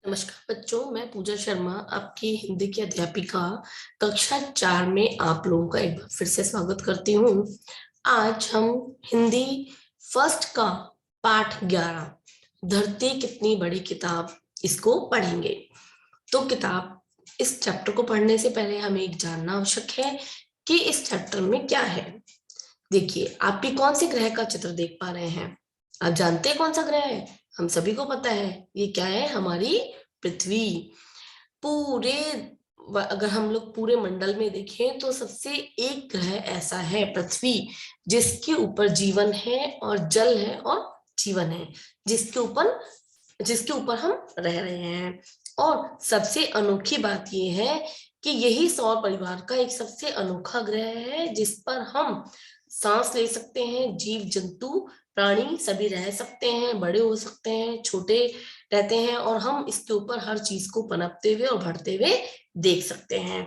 नमस्कार बच्चों, मैं पूजा शर्मा आपकी हिंदी की अध्यापिका कक्षा 4 में आप लोगों का एक बार फिर से स्वागत करती हूँ। आज हम हिंदी फर्स्ट का पाठ 11 धरती कितनी बड़ी किताब इसको पढ़ेंगे। तो किताब इस चैप्टर को पढ़ने से पहले हमें एक जानना आवश्यक है कि इस चैप्टर में क्या है। देखिए, आप भी कौन से ग्रह का चित्र देख पा रहे हैं? आप जानते हैं कौन सा ग्रह है? हम सभी को पता है, ये क्या है? हमारी पृथ्वी। पूरे अगर हम लोग पूरे मंडल में देखें तो सबसे एक ग्रह ऐसा है पृथ्वी, जिसके ऊपर जीवन है और जल है और जीवन है, जिसके ऊपर हम रह रहे हैं। और सबसे अनोखी बात यह है कि यही सौर परिवार का एक सबसे अनोखा ग्रह है जिस पर हम सांस ले सकते हैं। जीव जंतु प्राणी सभी रह सकते हैं, बड़े हो सकते हैं, छोटे रहते हैं, और हम इसके ऊपर हर चीज को पनपते हुए और बढ़ते हुए देख सकते हैं।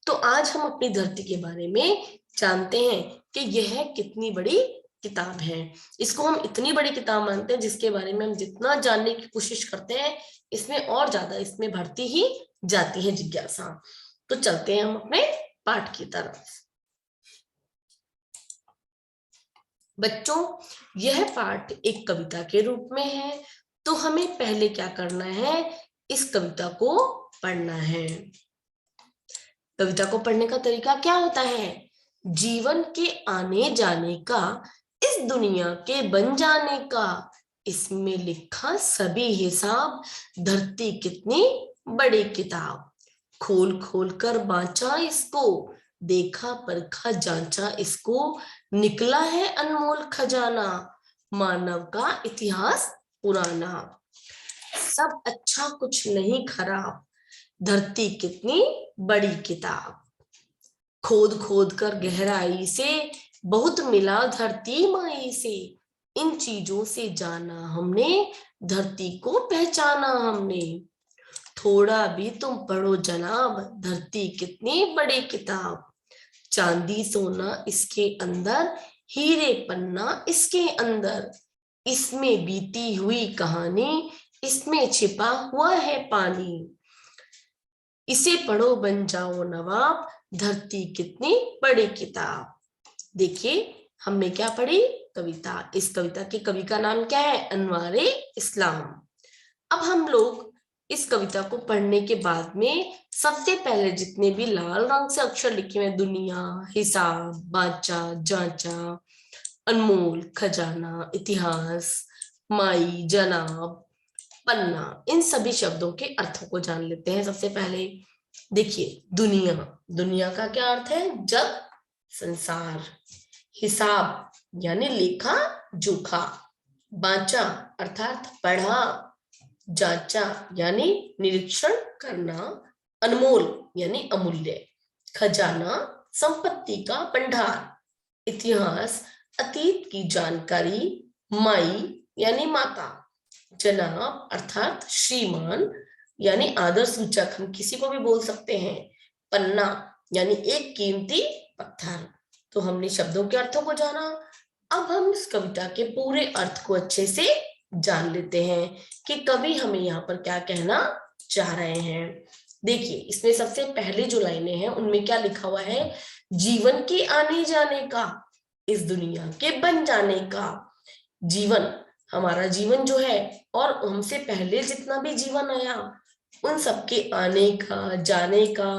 तो आज हम अपनी धरती के बारे में जानते हैं कि यह कितनी बड़ी किताब है। इसको हम इतनी बड़ी किताब मानते हैं जिसके बारे में हम जितना जानने की कोशिश करते हैं, इसमें और ज्यादा इसमें बढ़ती ही जाती है जिज्ञासा। तो चलते हैं हम अपने पाठ की तरफ। बच्चों, यह पाठ एक कविता के रूप में है, तो हमें पहले क्या करना है? इस कविता को पढ़ना है। कविता को पढ़ने का तरीका क्या होता है? जीवन के आने जाने का, इस दुनिया के बन जाने का, इसमें लिखा सभी हिसाब, धरती कितनी बड़ी किताब। खोल खोल कर बांचा इसको, देखा परखा जांचा इसको, निकला है अनमोल खजाना, मानव का इतिहास पुराना। सब अच्छा कुछ नहीं खराब, धरती कितनी बड़ी किताब। खोद खोद कर गहराई से, बहुत मिला धरती माई से, इन चीजों से जाना हमने, धरती को पहचाना हमने। थोड़ा भी तुम पढ़ो जनाब, धरती कितनी बड़ी किताब। चांदी सोना इसके अंदर, हीरे पन्ना इसके अंदर, इसमें बीती हुई कहानी, इसमें छिपा हुआ है पानी। इसे पढ़ो बन जाओ नवाब, धरती कितनी बड़ी किताब। देखिए, हमने क्या पढ़ी? कविता। इस कविता के कवि का नाम क्या है? अनवारे इस्लाम। अब हम लोग इस कविता को पढ़ने के बाद में सबसे पहले जितने भी लाल रंग से अक्षर लिखे हुए, दुनिया, हिसाब, बांचा, जांचा, अनमोल खजाना, इतिहास, माई, जनाब, पन्ना, इन सभी शब्दों के अर्थों को जान लेते हैं। सबसे पहले देखिए, दुनिया। दुनिया का क्या अर्थ है? जग, संसार। हिसाब यानी लेखा जोखा। बांचा अर्थात पढ़ा। जांचा यानी निरीक्षण करना। अनमोल यानी अमूल्य। खजाना संपत्ति का भंडार। इतिहास अतीत की जानकारी। माई यानी माता। जनाब अर्थात श्रीमान यानी आदर सूचक, हम किसी को भी बोल सकते हैं। पन्ना यानी एक कीमती पत्थर। तो हमने शब्दों के अर्थों को जाना। अब हम इस कविता के पूरे अर्थ को अच्छे से जान लेते हैं कि कवि हमें यहाँ पर क्या कहना चाह रहे हैं। देखिए, इसमें सबसे पहले जो लाइनें हैं उनमें क्या लिखा हुआ है? जीवन के आने जाने का, इस दुनिया के बन जाने का। जीवन, हमारा जीवन जो है, और हमसे पहले जितना भी जीवन आया, उन सबके आने का, जाने का,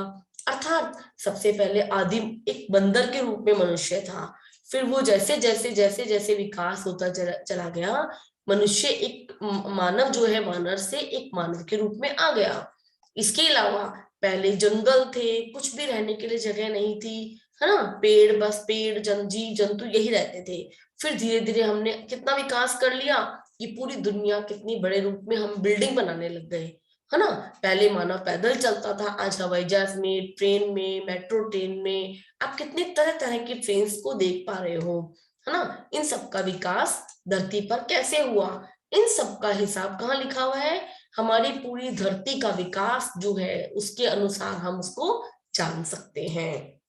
अर्थात सबसे पहले आदिम एक बंदर के रूप में मनुष्य था। फिर वो जैसे जैसे जैसे जैसे विकास होता चला गया, मनुष्य एक मानव जो है, वानर से एक मानव के रूप में आ गया। इसके अलावा पहले जंगल थे, कुछ भी रहने के लिए जगह नहीं थी, है ना? पेड़, बस पेड़, जीव जंतु यही रहते थे। फिर धीरे धीरे हमने कितना विकास कर लिया, ये पूरी दुनिया कितनी बड़े रूप में हम बिल्डिंग बनाने लग गए, है ना? पहले मानव पैदल चलता था, आज हवाई जहाज में, ट्रेन में, मेट्रो ट्रेन में आप कितने तरह तरह की ट्रेन को देख पा रहे हो, है ना? इन सब का विकास धरती पर कैसे हुआ, इन सब का हिसाब कहाँ लिखा हुआ है? हमारी पूरी धरती का विकास जो है उसके अनुसार हम उसको जान सकते हैं।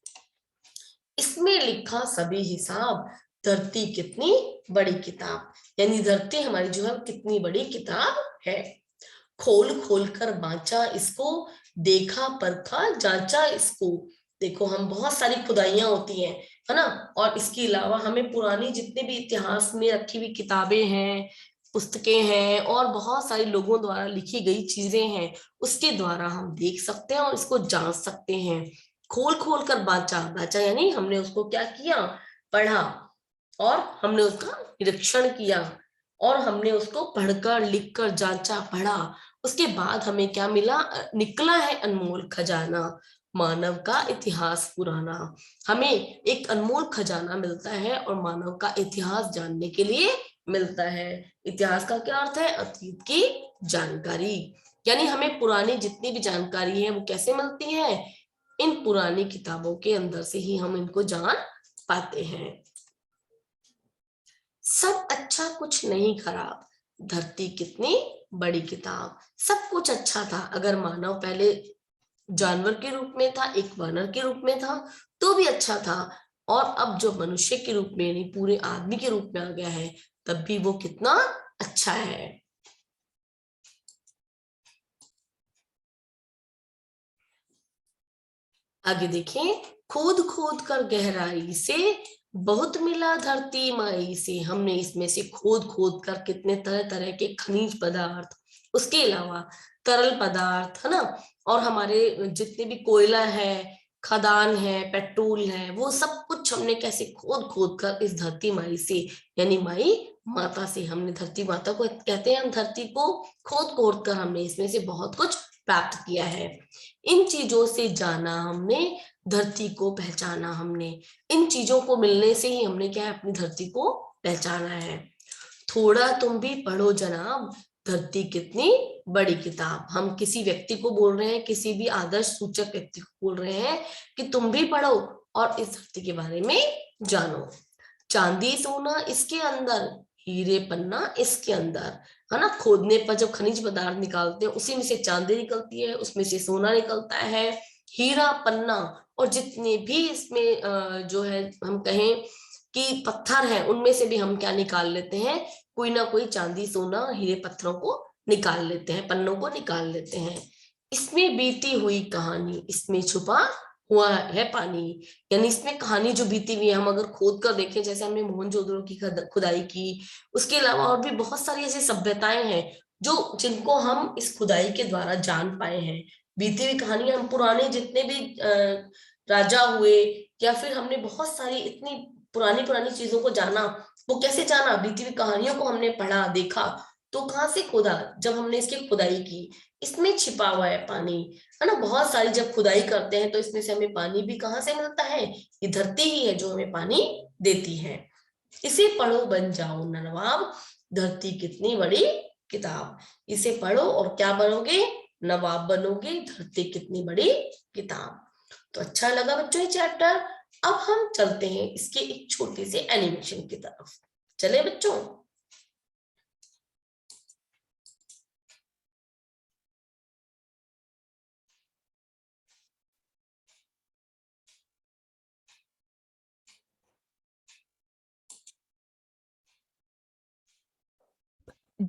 इसमें लिखा सभी हिसाब, धरती कितनी बड़ी किताब, यानी धरती हमारी जो है कितनी बड़ी किताब है। खोल खोल कर बांचा इसको, देखा परखा जांचा इसको। देखो हम बहुत सारी खुदाइयां होती हैं, है ना, और इसके अलावा हमें पुरानी जितने भी इतिहास में रखी हुई किताबें हैं, पुस्तकें हैं, और बहुत सारे लोगों द्वारा लिखी गई चीजें हैं, उसके द्वारा हम देख सकते हैं और इसको जांच सकते हैं। खोल खोल कर बांचा, बांचा यानी हमने उसको क्या किया, पढ़ा, और हमने उसका निरीक्षण किया, और हमने उसको पढ़कर लिखकर जांचा पढ़ा। उसके बाद हमें क्या मिला, निकला है अनमोल खजाना, मानव का इतिहास पुराना। हमें एक अनमोल खजाना मिलता है और मानव का इतिहास जानने के लिए मिलता है। इतिहास का क्या अर्थ है, अतीत की जानकारी। यानी हमें पुरानी जितनी भी जानकारी है वो कैसे मिलती है, इन पुरानी किताबों के अंदर से ही हम इनको जान पाते हैं। सब अच्छा कुछ नहीं खराब, धरती कितनी बड़ी किताब। सब कुछ अच्छा था, अगर मानव पहले जानवर के रूप में था, एक वानर के रूप में था, तो भी अच्छा था, और अब जो मनुष्य के रूप में यानी पूरे आदमी के रूप में आ गया है, तब भी वो कितना अच्छा है। आगे देखें, खोद खोद कर गहराई से बहुत मिला धरती माई से। हमने इसमें से खोद खोद कर कितने तरह तरह के खनिज पदार्थ, उसके अलावा तरल पदार्थ, है ना, और हमारे जितने भी कोयला है, खदान है, पेट्रोल है, वो सब कुछ हमने कैसे खोद खोद कर इस धरती माई से, यानी माई माता से, हमने धरती माता को कहते हैं, हम धरती को खोद खोद कर हमने इसमें से बहुत कुछ प्राप्त किया है। इन चीजों से जाना हमने, धरती को पहचाना हमने। इन चीजों को मिलने से ही हमने क्या है, अपनी धरती को पहचाना है। थोड़ा तुम भी पढ़ो जनाब, धरती कितनी बड़ी किताब। हम किसी व्यक्ति को बोल रहे हैं, किसी भी आदर्श सूचक व्यक्ति को बोल रहे हैं कि तुम भी पढ़ो और इस धरती के बारे में जानो। चांदी सोना इसके अंदर, हीरे पन्ना इसके अंदर, है ना। खोदने पर जब खनिज पदार्थ निकालते हैं, उसी में से चांदी निकलती है, उसमें से सोना निकलता है, हीरा पन्ना, और जितने भी इसमें जो है हम कहें कि पत्थर है, उनमें से भी हम क्या निकाल लेते हैं, कोई ना कोई चांदी सोना हीरे पत्थरों को निकाल लेते हैं, पन्नों को निकाल लेते हैं। इसमें बीती हुई कहानी, इसमें छुपा हुआ है पानी। यानी इसमें कहानी जो बीती हुई है, हम अगर खोद कर देखें, जैसे हमने मोहनजोदड़ो की खुदाई की, उसके अलावा और भी बहुत सारी ऐसी सभ्यताएं हैं जो जिनको हम इस खुदाई के द्वारा जान पाए हैं। बीती हुई कहानियां, हम पुराने जितने भी राजा हुए, या फिर हमने बहुत सारी इतनी पुरानी पुरानी चीजों को जाना, वो कैसे जाना, बीती हुई कहानियों को हमने पढ़ा देखा। तो कहाँ से खोदा, जब हमने इसकी खुदाई की, इसमें छिपा हुआ है पानी, है ना। बहुत सारी जब खुदाई करते हैं तो इसमें से हमें पानी भी कहाँ से मिलता है, ये धरती ही है जो हमें पानी देती है। इसे पढ़ो बन जाओ नवाब, धरती कितनी बड़ी किताब। इसे पढ़ो और क्या बनोगे, नवाब बनोगे, धरती कितनी बड़ी किताब। तो अच्छा लगा बच्चों ये चैप्टर। अब हम चलते हैं इसके एक छोटे से एनिमेशन की तरफ। चले बच्चों।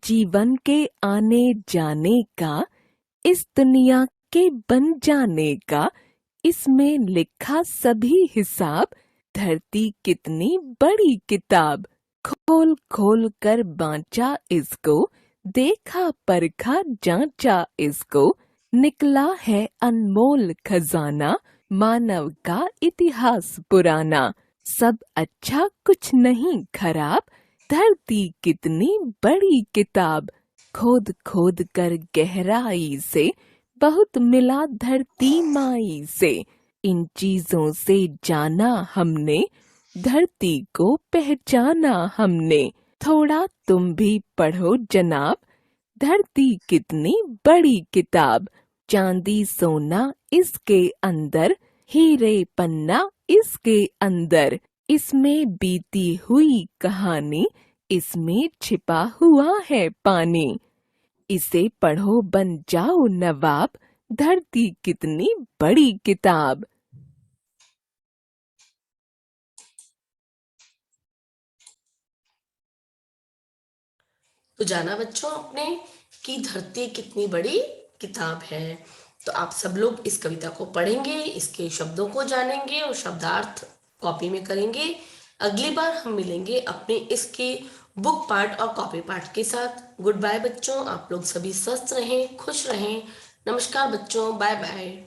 जीवन के आने जाने का, इस दुनिया के बन जाने का, इसमें लिखा सभी हिसाब, धरती कितनी बड़ी किताब। खोल खोल कर बांचा इसको, देखा परखा जांचा इसको, निकला है अनमोल खजाना, मानव का इतिहास पुराना। सब अच्छा कुछ नहीं खराब, धरती कितनी बड़ी किताब। खोद खोद कर गहराई से, बहुत मिला धरती माई से। इन चीजों से जाना हमने, धरती को पहचाना हमने। थोड़ा तुम भी पढ़ो जनाब, धरती कितनी बड़ी किताब। चांदी सोना इसके अंदर, हीरे पन्ना इसके अंदर। इसमें बीती हुई कहानी, इसमें छिपा हुआ है पानी। इसे पढ़ो बन जाओ नवाब, धरती कितनी बड़ी किताब। तो जाना बच्चों आपने कि धरती कितनी बड़ी किताब है। तो आप सब लोग इस कविता को पढ़ेंगे, इसके शब्दों को जानेंगे और शब्दार्थ कॉपी में करेंगे। अगली बार हम मिलेंगे अपने इसके बुक पार्ट और कॉपी पार्ट के साथ। गुड बाय बच्चों, आप लोग सभी स्वस्थ रहें, खुश रहें। नमस्कार बच्चों, बाय बाय।